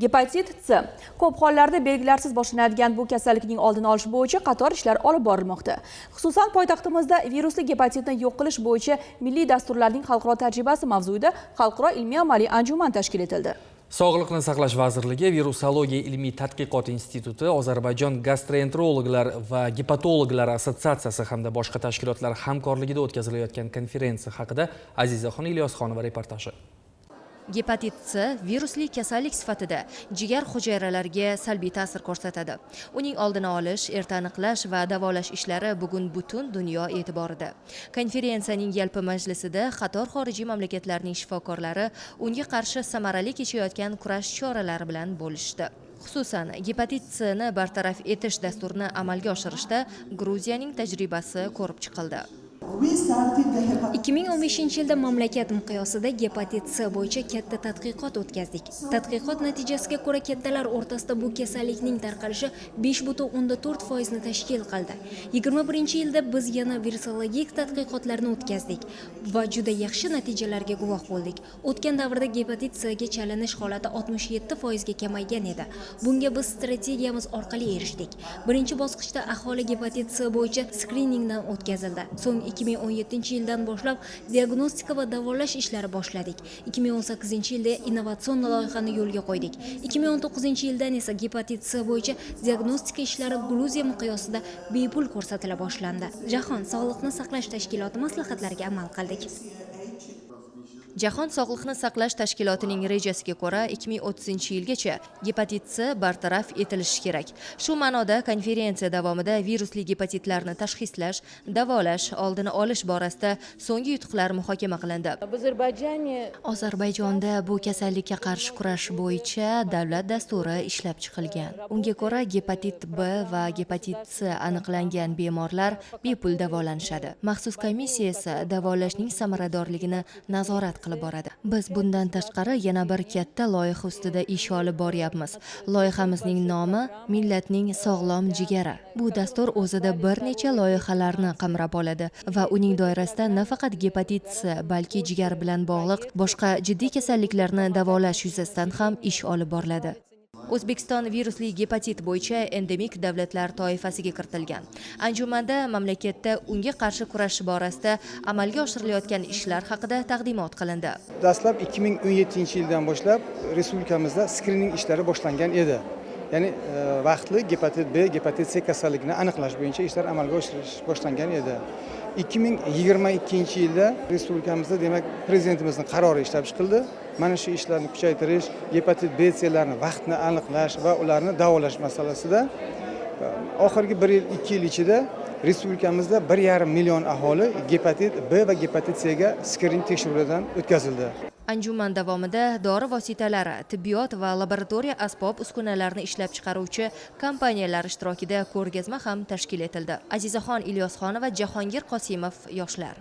Gepatit C. Ko'p hollarda belgilarsiz boshlanadigan bu kasallikning oldini olish bo'yicha qator ishlar olib borilmoqda. Xususan, poytaxtimizda virusli gepatitni yo'q qilish bo'yicha milliy dasturlarning xalqaro tajribasi mavzuida xalqaro ilmiy-amaliy anjuman tashkil etildi. Sog'liqni saqlash vazirligi Virusologiya ilmiy tadqiqot instituti, Ozarbayjon gastroenterologlar va gepatologlar assotsiatsiyasi hamda boshqa tashkilotlar hamkorligida o'tkazilayotgan konferensiya haqida Azizaxon Ilyosxonova reportaji. Gepatit C virusli kasallik sifatida jigar hujayralariga salbiy ta'sir ko'rsatadi. Uning oldini olish, erta aniqlash va davolash ishlari bugun butun dunyo e'tiborida. Konferensiyaning yalpi majlisida qator xorijiy mamlakatlarning shifokorlari unga qarshi samarali kechayotgan kurash choralari bilan bo'lishdi. Xususan, gepatit C ni bartaraf etish dasturini amalga oshirishda Gruziyaning tajribasi ko'rib chiqildi. 2015-yilda mamlakat miqyosida gepatit C bo'yicha katta tadqiqot o'tkazdik. Tadqiqot natijasiga ko'ra kattalar o'rtasida bu kasallikning tarqalishi 5,4% ni tashkil qildi. 21-yilda biz yana virusologik tadqiqotlarni o'tkazdik va juda yaxshi natijalarga guvoh bo'ldik. O'tgan davrda gepatit C ga chalinish holati 67% ga kamaygan edi. Bunga biz strategiyamiz orqali erishdik. Birinchi bosqichda aholi gepatit C bo'yicha skriningdan o'tkazildi. So'ng 2017-yildan boshlab diagnostika va davolash ishlari boshladik. 2018-yilda innovatsion loyihani yo'lga qo'ydik. 2019-yildan esa gepatit C bo'yicha diagnostika ishlari Gruziya miqyosida bepul ko'rsatila boshlandi. Jahon sog'liqni saqlash tashkiloti maslahatlariga amal qildik. Jahon sog'liqni saqlash tashkilotining rejasiga ko'ra 2030-yilgacha gepatit C bartaraf etilishi kerak. Shu ma'noda konferensiya davomida virusli gepatitlarni tashxislash, davolash, oldini olish borasida so'nggi yutuqlar muhokama qilindi. Ozarbayjonda bu kasallikka qarshi kurash bo'yicha davlat dasturi ishlab chiqilgan. Unga ko'ra gepatit B va gepatit C aniqlangan bemorlar bepul davolanishadi. Maxsus komissiya esa davolashning samaradorligini nazorat qilib boradi. Biz bundan tashqari yana bir katta loyiha ustida ish olib boryapmiz. Loyihamizning nomi Millatning sog'lom jigari. Bu dastur o'zida bir necha loyihalarni qamrab oladi va uning doirasida nafaqat gepatit C, balki jigar bilan bog'liq boshqa jiddiy kasalliklarni davolash yuzasidan ham ish olib boriladi. O'zbekiston virusli gepatit bo'yicha endemik davlatlar toifasiga kiritilgan. Anjumanda mamlakatda unga qarshi kurash borasida amalga oshirilayotgan ishlar haqida taqdimot qilindi. Dastlab 2017-yildan boshlab respublikamizda skrining ishlari boshlangan edi. Ya'ni vaqtli gepatit B, gepatit C kasalligini aniqlash bo'yicha ishlar amalga oshirish boshlangan edi. 2022-yilda respublikamizda demak prezidentimizning qarori ishlab chiqildi. Mana shu ishlarni kuchaytirish, gepatit B, C larni vaqtni aniqlash va ularni davolash masalasida oxirgi 1 yil, 2 yil ichida respublikamizda 1,5 million aholi gepatit B va gepatit C ga skrining tekshiruvdan o'tkazildi. Anjuman davomida dori vositalari, tibbiyot va laboratoriya asbob-uskunalarni ishlab chiqaruvchi kompaniyalar ishtirokida ko'rgazma ham tashkil etildi. Azizaxon Ilyosxonova, Jahongir Qosimov, yoshlar.